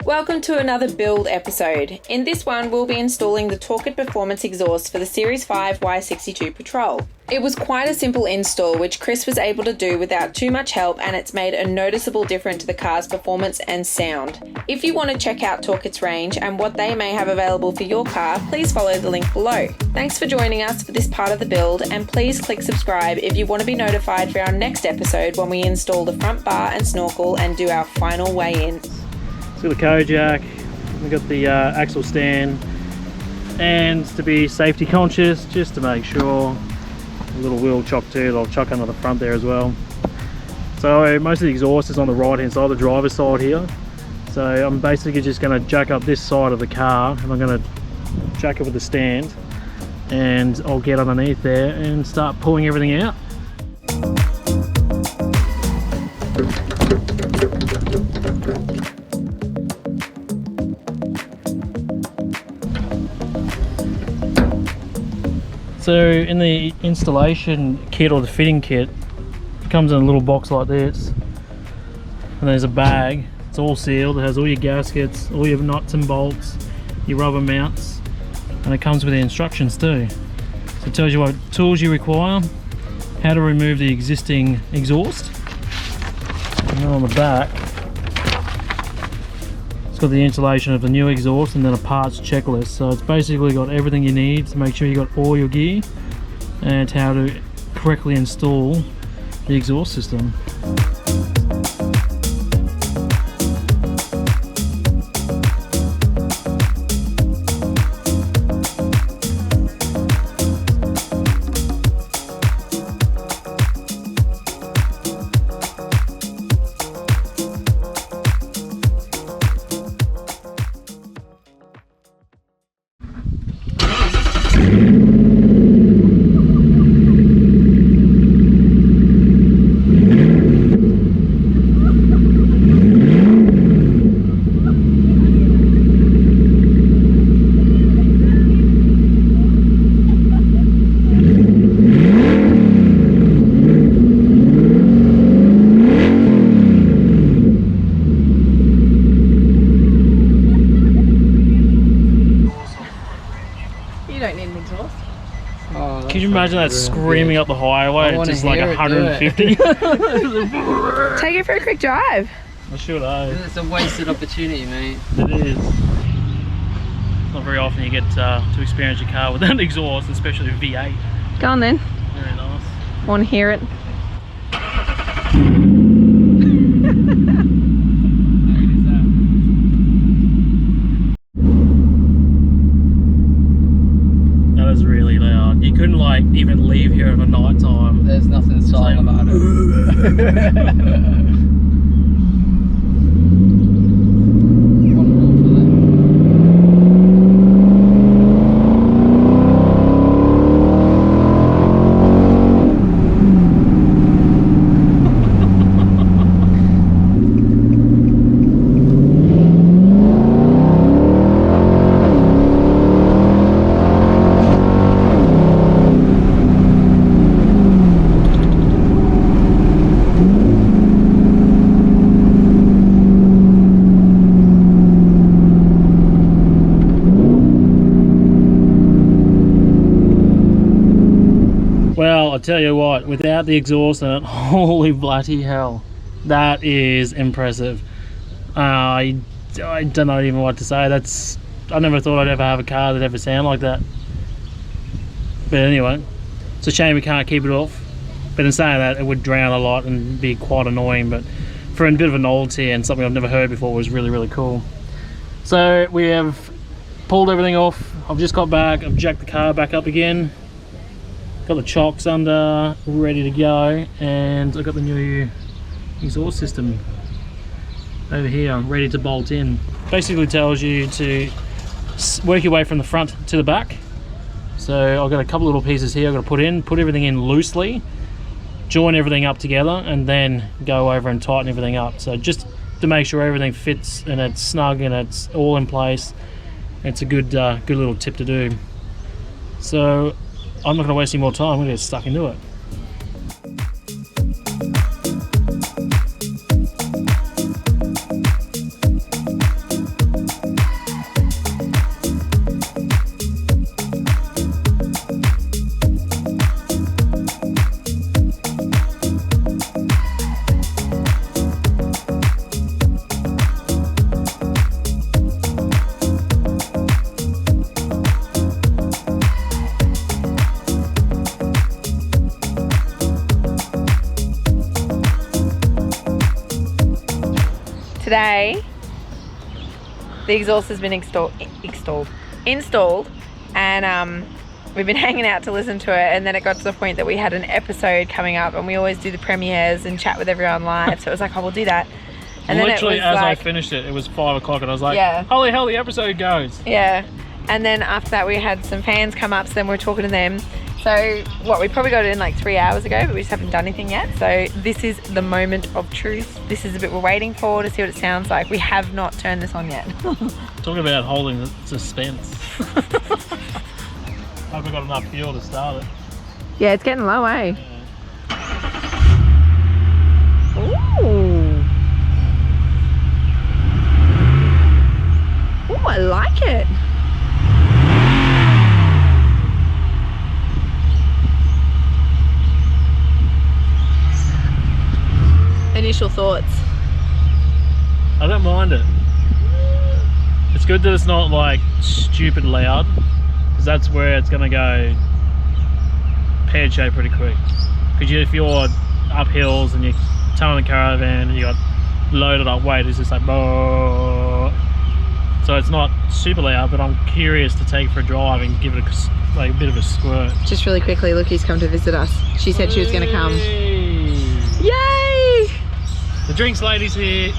Welcome to another build episode. In this one, we'll be installing the Torqit Performance Exhaust for the Series 5 Y62 Patrol. It was quite a simple install, which Chris was able to do without too much help, and it's made a noticeable difference to the car's performance and sound. If you want to check out Torqit's range and what they may have available for your car, please follow the link below. Thanks for joining us for this part of the build, and please click subscribe if you want to be notified for our next episode when we install the front bar and snorkel and do our final weigh-in. Got the Kojak, we've got the axle stand, and to be safety conscious, just to make sure, a little wheel chock too that I'll chuck under the front there as well. So most of the exhaust is on the right hand side, the driver's side here. So I'm basically just going to jack up this side of the car, and I'm going to jack it with the stand, and I'll get underneath there and start pulling everything out. So in the installation kit, or the fitting kit, it comes in a little box like this, and there's a bag. It's all sealed. It has all your gaskets, all your nuts and bolts, your rubber mounts, and it comes with the instructions too. So it tells you what tools you require, how to remove the existing exhaust, and then on the back it's got the installation of the new exhaust and then a parts checklist. So it's basically got everything you need to make sure you got all your gear and how to correctly install the exhaust system. Can you imagine that screaming up the highway at just like 150? Take it for a quick drive. I should, It's a wasted opportunity, mate. It is. Not very often you get to experience your car without exhaust, especially a V8. Go on then. Very nice. Want to hear it? That is really loud. You couldn't like even leave here at night time. There's nothing silent about it. Well, I tell you what, without the exhaust in it, holy bloody hell, that is impressive. I don't know even what to say. I never thought I'd ever have a car that ever sound like that. But anyway, it's a shame we can't keep it off. But in saying that, it would drown a lot and be quite annoying. But for a bit of a novelty and something I've never heard before, was really, really cool. So we have pulled everything off. I've just got back. I've jacked the car back up again. Got the chocks under, ready to go, and I've got the new exhaust system over here, ready to bolt in. Basically tells you to work your way from the front to the back. So I've got a couple little pieces here I've got to put everything in loosely, join everything up together, and then go over and tighten everything up. So just to make sure everything fits and it's snug and it's all in place. It's a good little tip to do. So I'm not going to waste any more time, I'm going to get stuck into it. today the exhaust has been installed, and we've been hanging out to listen to it, and then it got to the point that we had an episode coming up, and we always do the premieres and chat with everyone live, so it was like, oh, we'll do that. And then literally, it was as like, I finished it, it was 5 o'clock, and I was like, Yeah. holy hell, the episode goes. yeah. And then after that we had some fans come up, so then we were talking to them. So what, we probably got it in like 3 hours ago, but we just haven't done anything yet. So this is the moment of truth. This is the bit we're waiting for to see what it sounds like. We have not turned this on yet. Talking about holding the suspense. Hope we got enough fuel to start it. Yeah, it's getting low, eh? Yeah. Ooh. Ooh, I like it. Initial thoughts. I don't mind it. It's good that it's not like stupid loud, because that's where it's gonna go pear shape pretty quick. Because if you're up hills and you're towing the caravan and you got loaded up weight, it's just like "Boh." So it's not super loud, but I'm curious to take for a drive and give it a bit of a squirt. Just really quickly, Lookie's come to visit us. She said she was going to come. Hey. Yay! The drinks lady's here.